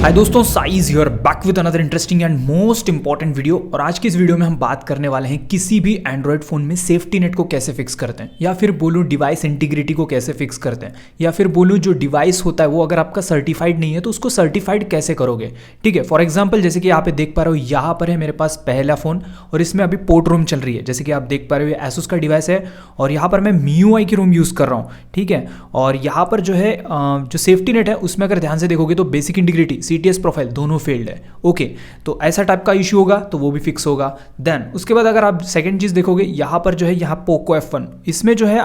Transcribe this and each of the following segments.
हाय दोस्तों, size hear back with another interesting and most important video. और आज की इस वीडियो में हम बात करने वाले हैं किसी भी एंड्रॉयड फ़ोन में सेफ्टी नेट को कैसे फिक्स करते हैं, या फिर बोलूँ डिवाइस इंटीग्रिटी को कैसे फिक्स करते हैं, या फिर बोलूँ जो डिवाइस होता है वो अगर आपका सर्टिफाइड नहीं है तो उसको सर्टिफाइड कैसे करोगे। ठीक है, फॉर एग्जाम्पल जैसे कि यहाँ पे देख पा रहे हो, यहाँ पर है मेरे पास पहला फ़ोन और इसमें अभी पोर्ट रोम चल रही है। जैसे कि आप देख पा रहे हो ये एसुस का डिवाइस है और यहाँ पर मैं MIUI की रोम यूज़ कर रहा हूँ। ठीक है, और यहाँ पर जो है जो सेफ्टी नेट है उसमें अगर ध्यान से देखोगे तो बेसिक इंटीग्रिटी, CTS प्रोफाइल दोनों फेल्ड है। ओके, तो ऐसा टाइप का इशू होगा तो वो भी फिक्स होगा। देन उसके बाद अगर आप सेकंड चीज़ देखोगे, यहाँ पर जो है यहाँ पोको F1, इसमें जो है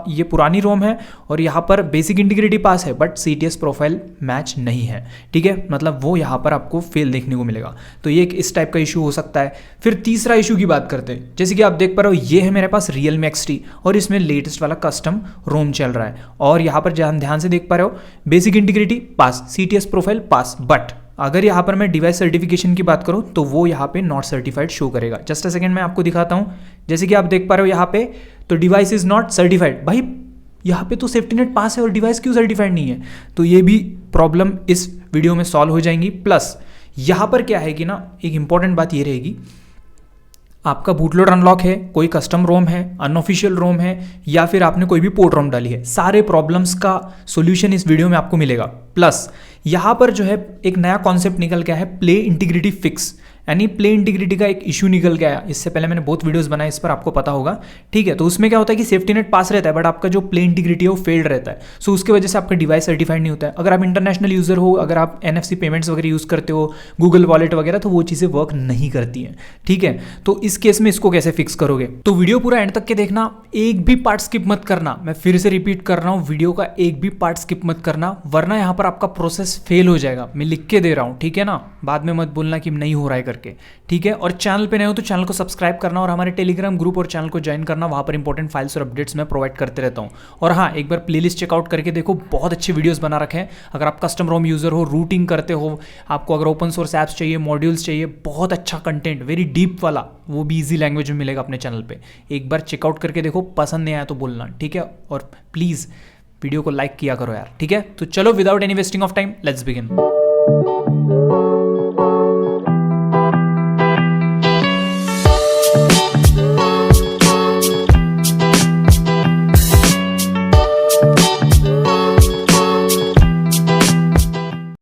ये पुरानी रोम है और यहाँ पर बेसिक इंटीग्रिटी पास है बट CTS प्रोफाइल मैच नहीं है। ठीक है, मतलब वो यहाँ पर आपको फेल देखने को मिलेगा। तो ये एक इस टाइप का इशू हो सकता है। फिर तीसरा इशू की बात करते हैं, जैसे कि आप देख पा रहे हो ये है मेरे पास Realme XT और इसमें लेटेस्ट वाला कस्टम रोम चल रहा है और यहाँ पर ध्यान से देख पा रहे हो basic integrity pass, CTS profile pass, but अगर यहाँ पर मैं डिवाइस सर्टिफिकेशन की बात करूँ तो वो यहाँ पे नॉट सर्टिफाइड शो करेगा। जस्ट अ सेकंड मैं आपको दिखाता हूँ। जैसे कि आप देख पा रहे हो यहाँ पे तो डिवाइस इज नॉट सर्टिफाइड। भाई यहाँ पे तो सेफ्टी नेट पास है और डिवाइस क्यों सर्टिफाइड नहीं है? तो ये भी प्रॉब्लम इस वीडियो में सॉल्व हो जाएंगी। प्लस यहाँ पर क्या है कि ना, एक इंपॉर्टेंट बात ये रहेगी, आपका बूटलोड अनलॉक है, कोई कस्टम रोम है, अनऑफिशियल रोम है, या फिर आपने कोई भी पोर्ट रोम डाली है, सारे प्रॉब्लम्स का सॉल्यूशन इस वीडियो में आपको मिलेगा। प्लस यहाँ पर जो है एक नया कॉन्सेप्ट निकल गया है, प्ले इंटीग्रिटी फिक्स, यानी प्ले इंटीग्रिटी का एक इशू निकल गया। इससे पहले मैंने बहुत वीडियोस बनाए इस पर, आपको पता होगा। ठीक है, तो उसमें क्या होता है कि सेफ्टी नेट पास रहता है बट आपका जो प्ले इंटीग्रिटी है वो फेल्ड रहता है। सो उसकी वजह से आपका डिवाइस सर्टिफाइड नहीं होता है। अगर आप इंटरनेशनल यूजर हो, अगर आप NFC पेमेंट्स वगैरह यूज़ करते हो, गूगल वॉलेट वगैरह, तो वो चीज़ें वर्क नहीं करती हैं। ठीक है, तो इस केस में इसको कैसे फिक्स करोगे? तो वीडियो पूरा एंड तक के देखना, एक भी पार्ट स्किप मत करना। मैं फिर से रिपीट कर रहा हूँ, वीडियो का एक भी पार्ट स्किप मत करना, वरना यहाँ पर आपका प्रोसेस फेल हो जाएगा। मैं लिख के दे रहा हूँ, ठीक है ना? बाद में मत बोलना कि नहीं हो रहा है करके। ठीक है, और चैनल पे नए हो तो चैनल को सब्सक्राइब करना और हमारे टेलीग्राम ग्रुप और चैनल को ज्वाइन करना। वहाँ पर इंपॉर्टेंट फाइल्स और अपडेट्स मैं प्रोवाइड करते रहता हूँ। और हाँ, एक बार प्लेलिस्ट चेकआउट करके देखो, बहुत अच्छे वीडियोस बना रखे हैं। अगर आप कस्टम रोम यूज़र हो, रूटिंग करते हो, आपको अगर ओपन सोर्स ऐप्स चाहिए, मॉड्यूल्स चाहिए, बहुत अच्छा कंटेंट, वेरी डीप वाला, वो भी ईजी लैंग्वेज में मिलेगा अपने चैनल पर। एक बार चेकआउट करके देखो, पसंद नहीं आया तो बोलना, ठीक है? और प्लीज़ वीडियो को लाइक किया करो यार, ठीक है? तो चलो, without any wasting of time, let's begin.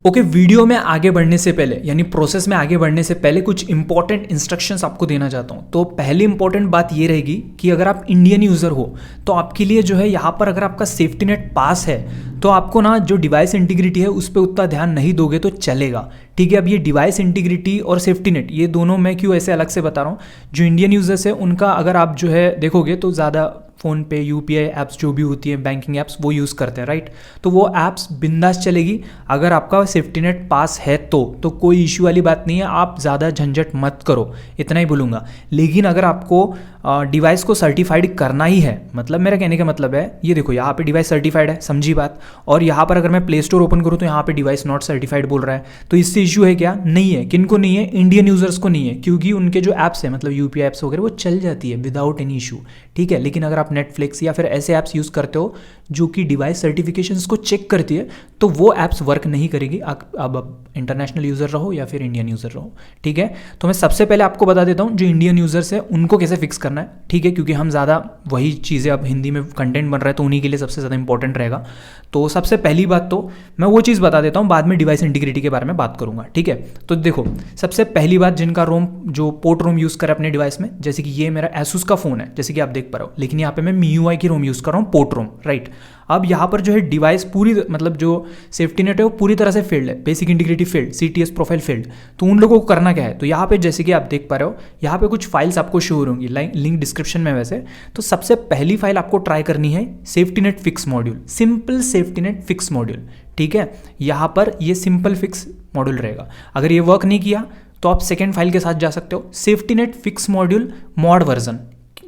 Okay, video में आगे बढ़ने से पहले, यानी प्रोसेस में आगे बढ़ने से पहले कुछ इंपॉर्टेंट इंस्ट्रक्शंस आपको देना चाहता हूं। तो पहली इंपॉर्टेंट बात ये रहेगी कि अगर आप इंडियन यूज़र हो तो आपके लिए जो है यहाँ पर अगर आपका सेफ्टी नेट पास है तो आपको ना जो डिवाइस इंटीग्रिटी है उस पर उतना ध्यान नहीं दोगे तो चलेगा। ठीक है, अब ये डिवाइस इंटीग्रिटी और सेफ्टी नेट, ये दोनों मैं क्यों ऐसे अलग से बता रहा हूँ, जो इंडियन यूज़र्स है उनका अगर आप जो है देखोगे तो ज़्यादा फ़ोन पे UPI ऐप्स जो भी होती है, बैंकिंग ऐप्स, वो यूज़ करते हैं, राइट? तो वो ऐप्स बिंदास चलेगी अगर आपका सेफ्टी नेट पास है तो कोई इशू वाली बात नहीं है। आप ज़्यादा झंझट मत करो, इतना ही बोलूँगा। लेकिन अगर आपको डिवाइस को सर्टिफाइड करना ही है, मतलब मेरा कहने का मतलब है, ये देखो यहाँ पे डिवाइस सर्टिफाइड है, समझी बात, और यहाँ पर अगर मैं प्ले स्टोर ओपन करूँ तो यहाँ पे डिवाइस नॉट सर्टिफाइड बोल रहा है। तो इससे इशू है क्या? नहीं है। किनको नहीं है? इंडियन यूजर्स को नहीं है, क्योंकि उनके जो ऐप्स है, मतलब UPI ऐप्स वगैरह, वो चल जाती है विदाउट एनी इशू। ठीक है, लेकिन अगर आप नेटफ्लिक्स या फिर ऐसे ऐप्स यूज़ करते हो जो कि डिवाइस सर्टिफिकेशंस को चेक करती है तो वो ऐप्स वर्क नहीं करेगी। अब इंटरनेशनल यूज़र रहो या फिर इंडियन यूज़र रहो, ठीक है? तो मैं सबसे पहले आपको बता देता हूँ जो इंडियन यूज़र्स है उनको कैसे फिक्स करना है, ठीक है? क्योंकि हम ज़्यादा वही चीज़ें, अब हिंदी में कंटेंट बन रहा है तो उन्हीं के लिए सबसे ज़्यादा इंपॉर्टेंट रहेगा। तो सबसे पहली बात तो मैं वो चीज़ बता देता हूँ, बाद में डिवाइस इंटीग्रिटी के बारे में बात करूँगा, ठीक है? तो देखो, सबसे पहली बात, जिनका रोम, जो पोर्ट रोम यूज़ करे अपने डिवाइस में, जैसे कि ये मेरा एसुस का फ़ोन है, जैसे कि आप देख पा रहे हो, लेकिन यहाँ पे मैं MIUI की रोम यूज़ कर रहा हूँ, पोर्ट रोम, राइट? अब यहाँ पर जो है डिवाइस पूरी, मतलब जो सेफ्टी नेट है वो पूरी तरह से फेल्ड है, basic integrity failed, CTS profile failed. तो उन लोगों को करना क्या है? तो यहाँ पे जैसे कि आप देख पा रहे हो, यहाँ पे कुछ फाइल्स आपको शो हो होंगी, लिंक डिस्क्रिप्शन में वैसे। तो सबसे पहली फाइल आपको ट्राई करनी है safety net fix module, simple safety net fix module, ठीक है? यहाँ पर ये सिंपल फिक्स मॉड्यूल रहेगा। अगर ये वर्क नहीं किया तो आप सेकेंड फाइल के साथ जा सकते हो, safety net fix module mod version,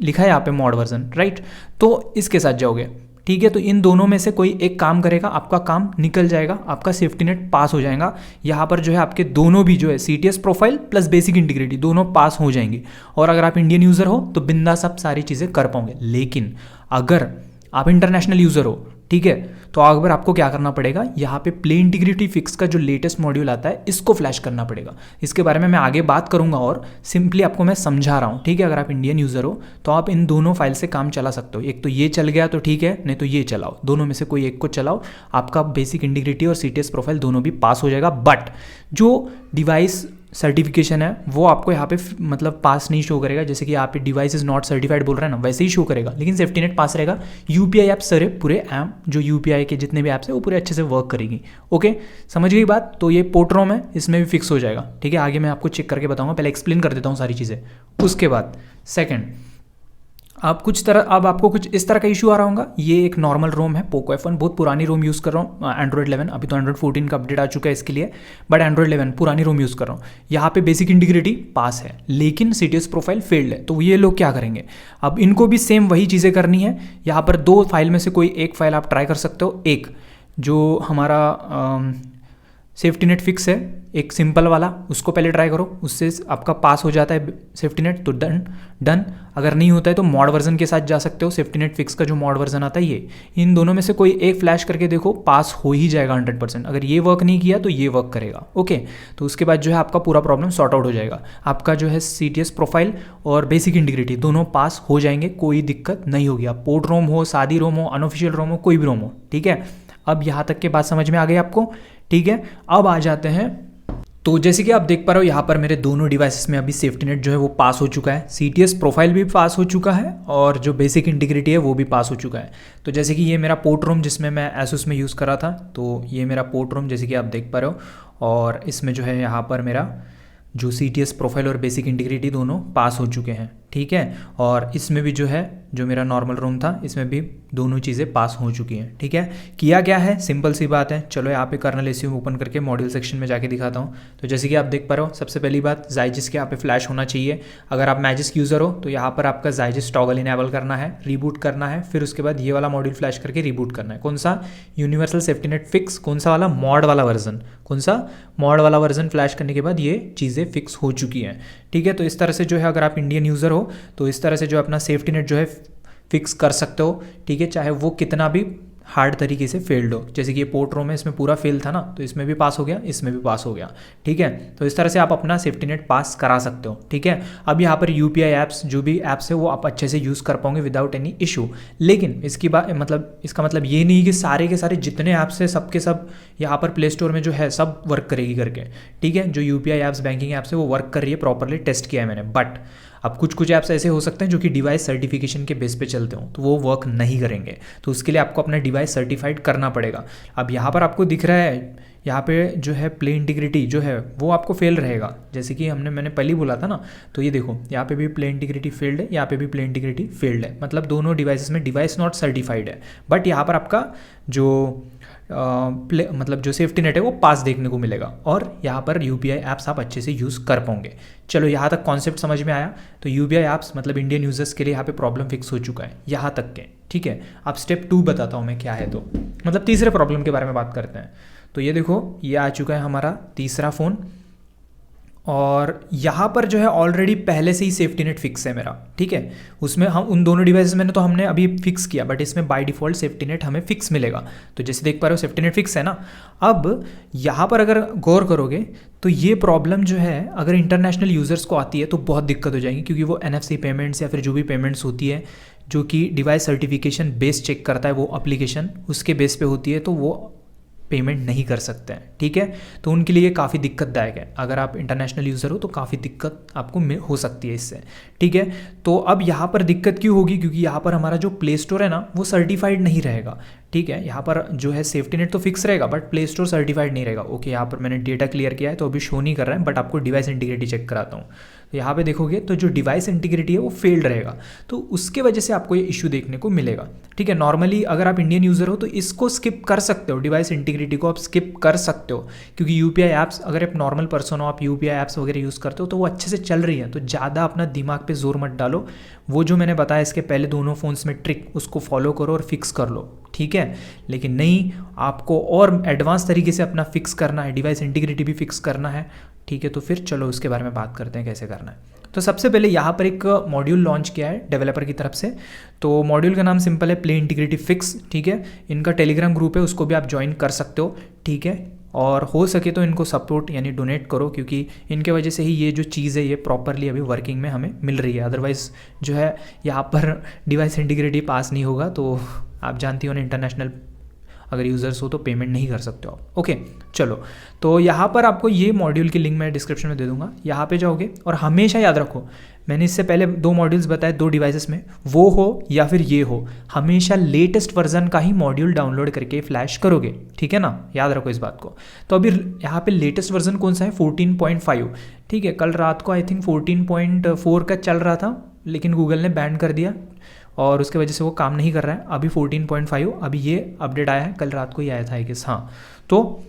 लिखा है यहाँ पे मॉड वर्जन, राइट? तो इसके साथ जाओगे, ठीक है? तो इन दोनों में से कोई एक काम करेगा, आपका काम निकल जाएगा, आपका सेफ्टी नेट पास हो जाएगा। यहाँ पर जो है आपके दोनों भी जो है CTS profile plus basic integrity दोनों पास हो जाएंगे। और अगर आप इंडियन यूज़र हो तो बिंदास आप सारी चीज़ें कर पाओगे। लेकिन अगर आप इंटरनेशनल यूज़र हो, ठीक है, तो अगर आपको क्या करना पड़ेगा, यहाँ पे प्ले इंटीग्रिटी फिक्स का जो लेटेस्ट मॉड्यूल आता है इसको फ्लैश करना पड़ेगा। इसके बारे में मैं आगे बात करूँगा और सिंपली आपको मैं समझा रहा हूँ, ठीक है। अगर आप इंडियन यूज़र हो तो आप इन दोनों फाइल से काम चला सकते हो। एक तो ये चल गया तो ठीक है, नहीं तो ये चलाओ, दोनों में से कोई एक को चलाओ, आपका बेसिक इंटीग्रिटी और CTS प्रोफाइल दोनों भी पास हो जाएगा। बट जो डिवाइस सर्टिफिकेशन है वो आपको यहाँ पे मतलब पास नहीं शो करेगा, जैसे कि यहाँ पे डिवाइस इज नॉट सर्टिफाइड बोल रहा है ना, वैसे ही शो करेगा, लेकिन सेफ्टी नेट पास रहेगा। UPI ऐप्स सारे पूरे ऐप जो UPI के जितने भी ऐप्स है वो पूरे अच्छे से वर्क करेगी। ओके, समझ गई बात। तो ये पोर्टरोम है, इसमें भी फिक्स हो जाएगा, ठीक है। आगे मैं आपको चेक करके बताऊंगा, पहले एक्सप्लेन कर देता हूँ सारी चीज़ें। उसके बाद सेकेंड, अब आपको कुछ इस तरह का इशू आ रहा होगा। ये एक नॉर्मल रोम है, पोको F1, बहुत पुरानी रोम यूज़ कर रहा हूँ, एंड्रॉइड 11, अभी तो एंड्रॉइड 14 का अपडेट आ चुका है इसके लिए, बट एंड्रॉइड 11 पुरानी रोम यूज़ कर रहा हूँ। यहाँ पे बेसिक इंटीग्रिटी पास है, लेकिन CTS प्रोफाइल फेल्ड है। तो ये लोग क्या करेंगे, अब इनको भी सेम वही चीज़ें करनी है। यहाँ पर 2 फाइल में से कोई एक फाइल आप ट्राई कर सकते हो। एक जो हमारा सेफ्टी नेट फिक्स है, एक सिंपल वाला, उसको पहले ट्राई करो, उससे आपका पास हो जाता है सेफ्टी नेट तो डन। अगर नहीं होता है तो मॉड वर्जन के साथ जा सकते हो, सेफ्टी नेट फिक्स का जो मॉड वर्जन आता है ये, इन दोनों में से कोई एक फ्लैश करके देखो, पास हो ही जाएगा 100%। अगर ये वर्क नहीं किया तो ये वर्क करेगा। ओके, तो उसके बाद जो है आपका पूरा प्रॉब्लम सॉर्ट आउट हो जाएगा। आपका जो है CTS प्रोफाइल और बेसिक इंटीग्रिटी दोनों पास हो जाएंगे, कोई दिक्कत नहीं होगी। आप पोर्ट रोम हो, सादी रोम हो, अनऑफिशियल रोम हो, कोई भी रोम हो, ठीक है। अब यहाँ तक के बात समझ में आ गई आपको, ठीक है। अब आ जाते हैं, तो जैसे कि आप देख पा रहे हो यहाँ पर मेरे दोनों डिवाइसेस में अभी सेफ्टी नेट जो है वो पास हो चुका है, CTS प्रोफाइल भी पास हो चुका है और जो बेसिक इंटीग्रिटी है वो भी पास हो चुका है। तो जैसे कि ये मेरा पोर्ट रूम जिसमें मैं ASUS में यूज़ कर रहा था, तो ये मेरा पोर्ट रूम जैसे कि आप देख पा रहे हो, और इसमें जो है यहाँ पर मेरा जो CTS प्रोफाइल और बेसिक इंटीग्रिटी दोनों पास हो चुके हैं, ठीक है। और इसमें भी जो है जो मेरा नॉर्मल रूम था इसमें भी दोनों चीज़ें पास हो चुकी हैं, ठीक है। किया क्या है, सिंपल सी बात है। चलो यहाँ पे कर्नल एसईओ ओपन करके मॉड्यूल सेक्शन में जाके दिखाता हूँ। तो जैसे कि आप देख पा रहे हो, सबसे पहली बात Zygis के यहाँ पे फ्लैश होना चाहिए। अगर आप मैजिस्क यूज़र हो तो यहाँ पर आपका Zygis टॉगल इनेबल करना है, रिबूट करना है, फिर उसके बाद ये वाला मॉड्यूल फ्लैश करके रिबूट करना है। कौन सा, यूनिवर्सल सेफ्टी नेट फिक्स, कौन सा वाला, मॉड वाला वर्जन, कौन सा, मॉड वाला वर्जन फ्लैश करने के बाद ये चीज़ें फिक्स हो चुकी हैं, ठीक है। तो इस तरह से जो है अगर आप इंडियन यूज़र हो तो इस तरह से जो अपना सेफ्टी नेट जो है फिक्स कर सकते हो, ठीक है, चाहे वो कितना भी हार्ड तरीके से फेल्ड हो। जैसे कि ये पोर्ट रोम में इसमें पूरा फेल था ना, तो इसमें भी पास हो गया, इसमें भी पास हो गया, ठीक है। तो इस तरह से आप अपना सेफ्टी नेट पास करा सकते हो, ठीक है। अब यहाँ पर UPI ऐप्स जो भी ऐप्स है वो आप अच्छे से यूज़ कर पाओगे विदाउट एनी इशू। लेकिन इसकी बात इसका मतलब ये नहीं कि सारे के सारे जितने ऐप्स है सबके सब यहाँ पर प्ले स्टोर में जो है सब वर्क करेगी करके, ठीक है। जो UPI ऐप्स, बैंकिंग ऐप्स है वो वर्क कर रही है, प्रॉपरली टेस्ट किया है मैंने। बट अब कुछ ऐप्स ऐसे हो सकते हैं जो कि डिवाइस सर्टिफिकेशन के बेस पे चलते हो, तो वो वर्क नहीं करेंगे। तो उसके लिए आपको अपना डिवाइस सर्टिफाइड करना पड़ेगा। अब यहाँ पर आपको दिख रहा है, यहाँ पे जो है प्ले इंटीग्रिटी जो है वो आपको फेल रहेगा, जैसे कि मैंने पहले ही बोला था ना। तो ये देखो, यहाँ पे भी प्ले इंटीग्रिटी फेल्ड है, यहाँ पे भी प्ले इंटीग्रिटी फेल्ड है, मतलब दोनों डिवाइसेस में डिवाइस नॉट सर्टिफाइड है। बट यहाँ पर आपका जो मतलब जो सेफ्टी नेट है वो पास देखने को मिलेगा, और यहाँ पर UPI ऐप्स आप अच्छे से यूज़ कर पाओगे। चलो यहाँ तक कॉन्सेप्ट समझ में आया। तो UPI ऐप्स मतलब इंडियन यूजर्स के लिए यहाँ पे प्रॉब्लम फिक्स हो चुका है यहाँ तक के, ठीक है। अब स्टेप 2 बताता हूँ मैं क्या है, तो मतलब तीसरे प्रॉब्लम के बारे में बात करते हैं। तो ये देखो, ये आ चुका है हमारा तीसरा फ़ोन, और यहाँ पर जो है ऑलरेडी पहले से ही सेफ्टी नेट फिक्स है मेरा, ठीक है। उसमें हम उन दोनों डिवाइसेस में तो हमने अभी फिक्स किया, बट इसमें बाय डिफ़ॉल्ट सेफ्टी नेट हमें फिक्स मिलेगा। तो जैसे देख पा रहे हो सेफ्टी नेट फिक्स है ना। अब यहाँ पर अगर गौर करोगे तो ये प्रॉब्लम जो है अगर इंटरनेशनल यूज़र्स को आती है तो बहुत दिक्कत हो जाएगी, क्योंकि वो NFC पेमेंट्स या फिर जो भी पेमेंट्स होती है जो कि डिवाइस सर्टिफिकेशन बेस चेक करता है, वो एप्लीकेशन उसके बेस पे होती है, तो वो पेमेंट नहीं कर सकते हैं, ठीक है। तो उनके लिए काफ़ी दिक्कतदायक है। अगर आप इंटरनेशनल यूज़र हो तो काफ़ी दिक्कत आपको हो सकती है इससे, ठीक है। तो अब यहाँ पर दिक्कत क्यों होगी, क्योंकि यहाँ पर हमारा जो प्ले स्टोर है ना वो सर्टिफाइड नहीं रहेगा, ठीक है। यहाँ पर जो है सेफ्टी नेट तो फिक्स रहेगा बट प्ले स्टोर सर्टिफाइड नहीं रहेगा। ओके, यहाँ पर मैंने डेटा क्लियर किया है तो अभी शो नहीं कर रहा है, बट आपको डिवाइस इंटीग्रिटी चेक कराता हूँ। तो यहाँ पे देखोगे तो जो डिवाइस इंटीग्रिटी है वो फेल्ड रहेगा, तो उसके वजह से आपको ये इशू देखने को मिलेगा, ठीक है। नॉर्मली अगर आप इंडियन यूज़र हो तो इसको स्किप कर सकते हो, डिवाइस इंटीग्रिटी को आप स्किप कर सकते हो, क्योंकि UPI ऐप्स, अगर आप नॉर्मल पर्सन हो, आप UPI ऐप्स वगैरह यूज़ करते हो तो वो अच्छे से चल रही है। तो ज़्यादा अपना दिमाग पे जोर मत डालो, वो जो मैंने बताया इसके पहले दोनों फ़ोन्स में ट्रिक, उसको फॉलो करो और फिक्स कर लो, ठीक है। लेकिन नहीं, आपको और एडवांस तरीके से अपना फिक्स करना है, डिवाइस इंटीग्रिटी भी फिक्स करना है, ठीक है। तो फिर चलो उसके बारे में बात करते हैं कैसे करना है। तो सबसे पहले यहाँ पर एक मॉड्यूल लॉन्च किया है डेवलपर की तरफ से। तो मॉड्यूल का नाम सिंपल है, प्ले इंटीग्रिटी फिक्स, ठीक है। इनका टेलीग्राम ग्रुप है, उसको भी आप ज्वाइन कर सकते हो, ठीक है। और हो सके तो इनको सपोर्ट यानी डोनेट करो, क्योंकि इनके वजह से ही ये जो चीज़ है ये प्रॉपरली अभी वर्किंग में हमें मिल रही है। अदरवाइज़ जो है यहाँ पर डिवाइस इंटीग्रिटी पास नहीं होगा, तो आप जानती हो ना, इंटरनेशनल अगर यूज़र्स हो तो पेमेंट नहीं कर सकते हो आप। ओके चलो, तो यहाँ पर आपको ये मॉड्यूल की लिंक मैं डिस्क्रिप्शन में दे दूंगा, यहाँ पे जाओगे और हमेशा याद रखो, मैंने इससे पहले 2 मॉड्यूल्स बताए 2 डिवाइसेस में, वो हो या फिर ये हो, हमेशा लेटेस्ट वर्जन का ही मॉड्यूल डाउनलोड करके फ्लैश करोगे, ठीक है ना, याद रखो इस बात को। तो अभी यहाँ पे लेटेस्ट वर्जन कौन सा है, 14.5, ठीक है। कल रात को आई थिंक 14.4 का चल रहा था, लेकिन गूगल ने बैन कर दिया और उसके वजह से वो काम नहीं कर रहा है। अभी 14.5 अभी ये अपडेट आया है, कल रात को ही आया था आई गेस, हाँ। तो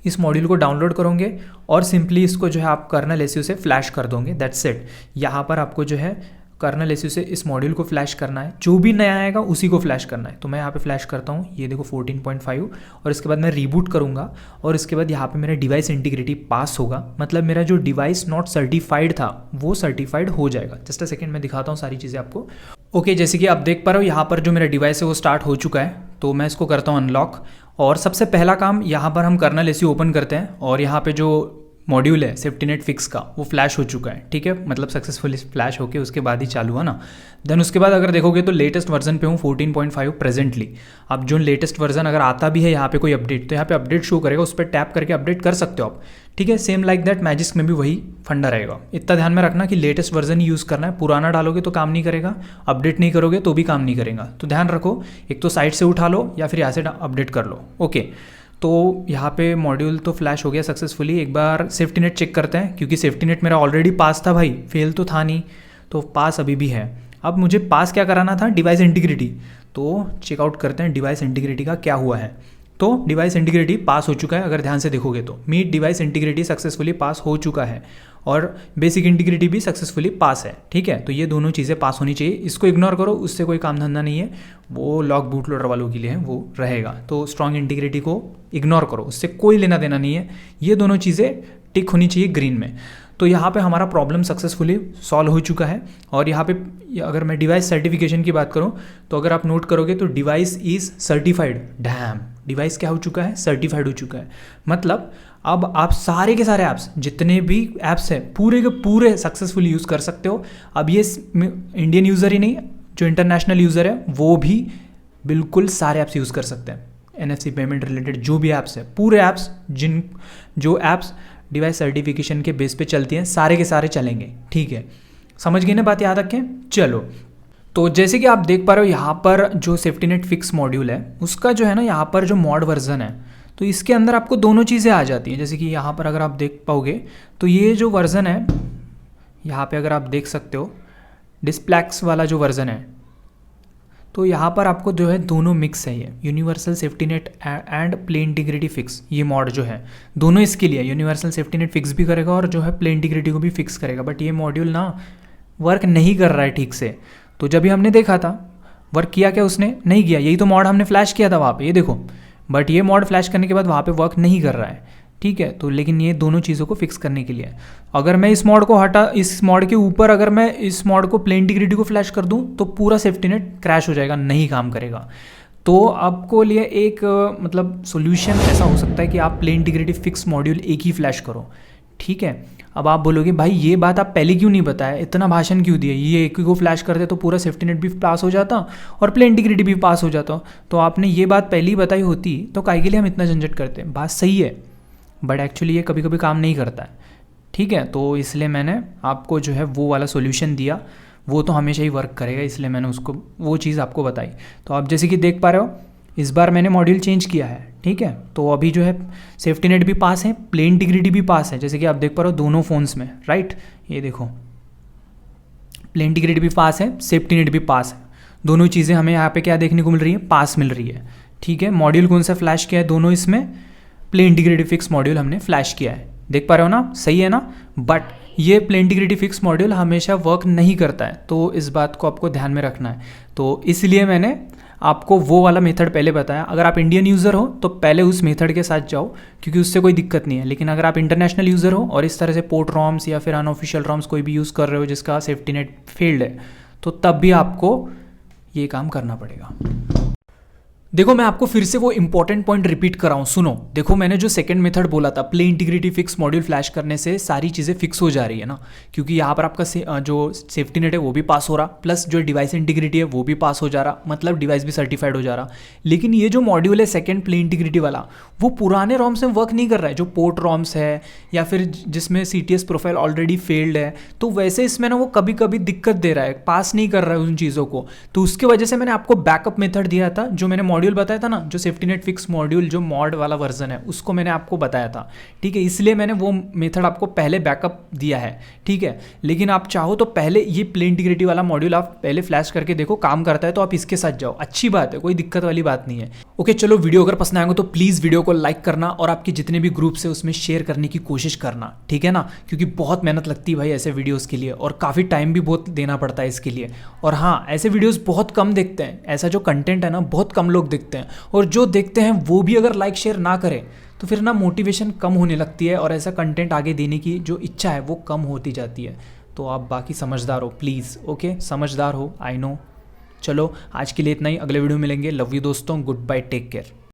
इस मॉड्यूल को डाउनलोड करोगे और सिंपली इसको जो है आप कर्नल एसयू से फ्लैश कर दोगे, दैट्स इट। यहाँ पर आपको जो है कर्नल एसयू से इस मॉड्यूल को फ्लैश करना है, जो भी नया आएगा उसी को फ्लैश करना है। तो मैं यहाँ पे फ्लैश करता हूँ, ये देखो 14.5, और इसके बाद मैं रीबूट करूँगा और इसके बाद यहाँ पे मेरा डिवाइस इंटीग्रिटी पास होगा, मतलब मेरा जो डिवाइस नॉट सर्टिफाइड था वो सर्टिफाइड हो जाएगा। जस्ट अ सेकेंड, मैं दिखाता हूँ सारी चीज़ें आपको। ओके, जैसे कि आप देख पा रहे हो यहाँ पर जो मेरा डिवाइस है वो स्टार्ट हो चुका है। तो मैं इसको करता हूँ अनलॉक, और सबसे पहला काम यहाँ पर हम कर्नल एसयू ओपन करते हैं और यहाँ पे जो मॉड्यूल है सेफ्टी नेट फिक्स का वो फ्लैश हो चुका है, ठीक है। मतलब सक्सेसफुली फ्लैश होके उसके बाद ही चालू हुआ ना। देन उसके बाद अगर देखोगे तो लेटेस्ट वर्जन पे हूँ 14.5 प्रेजेंटली। अब जो लेटेस्ट वर्जन अगर आता भी है यहाँ पे कोई अपडेट, तो यहाँ पे अपडेट शो करेगा, उस पर टैप करके अपडेट कर सकते हो आप, ठीक है। सेम लाइक दैट मैजिस्क में भी वही फंडा रहेगा। इतना ध्यान में रखना कि लेटेस्ट वर्जन ही यूज़ करना है, पुराना डालोगे तो काम नहीं करेगा, अपडेट नहीं करोगे तो भी काम नहीं करेगा। तो ध्यान रखो, एक तो साइट से उठा लो या फिर यहाँ से अपडेट कर लो। ओके, तो यहाँ पे मॉड्यूल तो फ्लैश हो गया सक्सेसफुली। एक बार सेफ्टी नेट चेक करते हैं, क्योंकि सेफ्टी नेट मेरा ऑलरेडी पास था भाई, फेल तो था नहीं, तो पास अभी भी है। अब मुझे पास क्या कराना था, डिवाइस इंटीग्रिटी। तो चेकआउट करते हैं डिवाइस इंटीग्रिटी का क्या हुआ है। तो डिवाइस इंटीग्रिटी पास हो चुका है, अगर ध्यान से देखोगे तो meet device integrity successfully pass हो चुका है, और बेसिक इंटीग्रिटी भी सक्सेसफुली पास है, ठीक है। तो ये दोनों चीज़ें पास होनी चाहिए, इसको इग्नोर करो, उससे कोई काम धंधा नहीं है, वो लॉग बूट लोडर वालों के लिए है, वो रहेगा। तो स्ट्रॉन्ग इंटीग्रिटी को इग्नोर करो, उससे कोई लेना देना नहीं है। ये दोनों चीज़ें टिक होनी चाहिए ग्रीन में। तो यहाँ पे हमारा प्रॉब्लम सक्सेसफुली सॉल्व हो चुका है। और यहाँ पे अगर मैं डिवाइस सर्टिफिकेशन की बात करूँ तो अगर आप नोट करोगे तो device is certified, dam, device क्या हो चुका है, सर्टिफाइड हो चुका है। मतलब अब आप सारे के सारे ऐप्स, जितने भी ऐप्स हैं पूरे के पूरे सक्सेसफुली यूज़ कर सकते हो। अब ये इंडियन यूज़र ही नहीं, जो इंटरनेशनल यूज़र है वो भी बिल्कुल सारे ऐप्स यूज़ कर सकते हैं। NFC पेमेंट रिलेटेड जो भी ऐप्स है, पूरे ऐप्स, जो ऐप्स डिवाइस सर्टिफिकेशन के बेस पे चलती हैं, सारे के सारे चलेंगे, ठीक है। समझ गए ना बात, याद रखें। चलो, तो जैसे कि आप देख पा रहे हो यहाँ पर जो सेफ्टी नेट फिक्स मॉड्यूल है उसका जो है ना, यहाँ पर जो मॉड वर्जन है, तो इसके अंदर आपको दोनों चीज़ें आ जाती हैं। जैसे कि यहाँ पर अगर आप देख पाओगे तो ये जो वर्जन है, यहाँ पे अगर आप देख सकते हो डिस्प्लैक्स वाला जो वर्जन है, तो यहाँ पर आपको जो है दोनों मिक्स है, ये universal safety net and play integrity fix, ये मॉड जो है दोनों इसके लिए, यूनिवर्सल सेफ्टी नेट फिक्स भी करेगा और जो है प्ले इंटीग्रिटी को भी फिक्स करेगा। बट ये मॉड्यूल ना वर्क नहीं कर रहा है ठीक से। तो जब भी हमने देखा था, वर्क किया क्या उसने, नहीं किया, यही तो मॉड हमने फ्लैश किया था वहाँ पे, ये देखो। बट ये मॉड फ्लैश करने के बाद वहाँ पे वर्क नहीं कर रहा है, ठीक है। तो लेकिन ये दोनों चीज़ों को फिक्स करने के लिए, अगर मैं इस मॉड को हटा, इस मॉड के ऊपर अगर मैं इस मॉड को प्ले इंटीग्रिटी को फ्लैश कर दूँ तो पूरा सेफ्टी नेट क्रैश हो जाएगा, नहीं काम करेगा। तो आपको लिए एक मतलब सोल्यूशन ऐसा हो सकता है कि आप प्ले इंटीग्रिटी फिक्स मॉड्यूल एक ही फ्लैश करो, ठीक है। अब आप बोलोगे भाई ये बात आप पहले क्यों नहीं बताया, इतना भाषण क्यों दिया, ये एक ही को फ्लैश करते तो पूरा सेफ्टी नेट भी पास हो जाता और प्ले इंटीग्रिटी भी पास हो जाता। तो आपने ये बात पहले ही बताई होती तो काहे के लिए हम इतना झंझट करते हैं। बात सही है, बट एक्चुअली ये कभी कभी काम नहीं करता है, ठीक है। तो इसलिए मैंने आपको जो है वो वाला सोल्यूशन दिया, वो तो हमेशा ही वर्क करेगा, इसलिए मैंने उसको वो चीज़ आपको बताई। तो आप जैसे कि देख पा रहे हो, इस बार मैंने मॉड्यूल चेंज किया है, ठीक है। तो अभी जो है सेफ्टी नेट भी पास है, प्ले इंटीग्रिटी भी पास है, जैसे कि आप देख पा रहे हो दोनों फ़ोन्स में, राइट। ये देखो प्ले इंटीग्रिटी भी पास है, सेफ्टी नेट भी पास है, दोनों चीज़ें हमें यहाँ पे क्या देखने को मिल रही है, पास मिल रही है, ठीक है। मॉड्यूल कौन सा फ्लैश किया है, दोनों इसमें प्ले इंटीग्रिटी फिक्स मॉड्यूल हमने फ्लैश किया है, देख पा रहे हो ना, सही है ना। बट ये प्ले इंटीग्रिटी फिक्स मॉड्यूल हमेशा वर्क नहीं करता है, तो इस बात को आपको ध्यान में रखना है। तो इसलिए मैंने आपको वो वाला मेथड पहले बताया। अगर आप इंडियन यूज़र हो तो पहले उस मेथड के साथ जाओ, क्योंकि उससे कोई दिक्कत नहीं है। लेकिन अगर आप इंटरनेशनल यूज़र हो और इस तरह से पोर्ट रॉम्स या फिर अनऑफिशियल रॉम्स कोई भी यूज़ कर रहे हो जिसका सेफ्टी नेट फेल्ड है, तो तब भी आपको ये काम करना पड़ेगा। देखो मैं आपको फिर से वो इंपॉर्टेंट पॉइंट रिपीट कर रहा हूँ, सुनो। देखो मैंने जो सेकंड मेथड बोला था, play integrity fix module flash करने से सारी चीज़ें फिक्स हो जा रही है ना, क्योंकि यहाँ पर आपका जो सेफ्टी नेट है वो भी पास हो रहा, प्लस जो डिवाइस इंटीग्रिटी है वो भी पास हो जा रहा, मतलब डिवाइस भी सर्टिफाइड हो जा रहा। लेकिन ये जो मॉड्यूल है सेकंड प्ले इंटीग्रिटी वाला, वो पुराने रॉम्स में वर्क नहीं कर रहा है, जो पोर्ट रॉम्स है या फिर जिसमें CTS प्रोफाइल ऑलरेडी फेल्ड है, तो वैसे इसमें ना वो कभी कभी दिक्कत दे रहा है, पास नहीं कर रहा है उन चीज़ों को। तो उसके वजह से मैंने आपको बैकअप मेथड दिया था, जो मैंने मॉड्यूल बताया था ना, जो सेफ्टी नेट फिक्स मॉड्यूल जो मॉड वाला वर्जन है, उसको मैंने आपको बताया था, ठीक है। इसलिए मैंने वो मेथड आपको पहले बैकअप दिया है, ठीक है। लेकिन आप चाहो तो पहले ये प्ले इंटीग्रिटी वाला मॉड्यूल आप पहले फ्लैश करके देखो, काम करता है तो आप इसके साथ जाओ, अच्छी बात है, कोई दिक्कत वाली बात नहीं है। ओके चलो, वीडियो अगर पसंद आएगा तो प्लीज़ वीडियो को लाइक करना और आपके जितने भी ग्रुप्स है उसमें शेयर करने की कोशिश करना, ठीक है ना, क्योंकि बहुत मेहनत लगती है भाई ऐसे वीडियोज़ के लिए, और काफ़ी टाइम भी बहुत देना पड़ता है इसके लिए। और हाँ, ऐसे वीडियोज़ बहुत कम देखते हैं, ऐसा जो कंटेंट है ना बहुत कम लोग देखते हैं, और जो देखते हैं वो भी अगर लाइक शेयर ना करें तो फिर ना मोटिवेशन कम होने लगती है, और ऐसा कंटेंट आगे देने की जो इच्छा है वो कम होती जाती है। तो आप बाकी समझदार हो प्लीज़, ओके, समझदार हो, आई नो। चलो आज के लिए इतना ही, अगले वीडियो मिलेंगे। लव यू दोस्तों, गुड बाय, टेक केयर।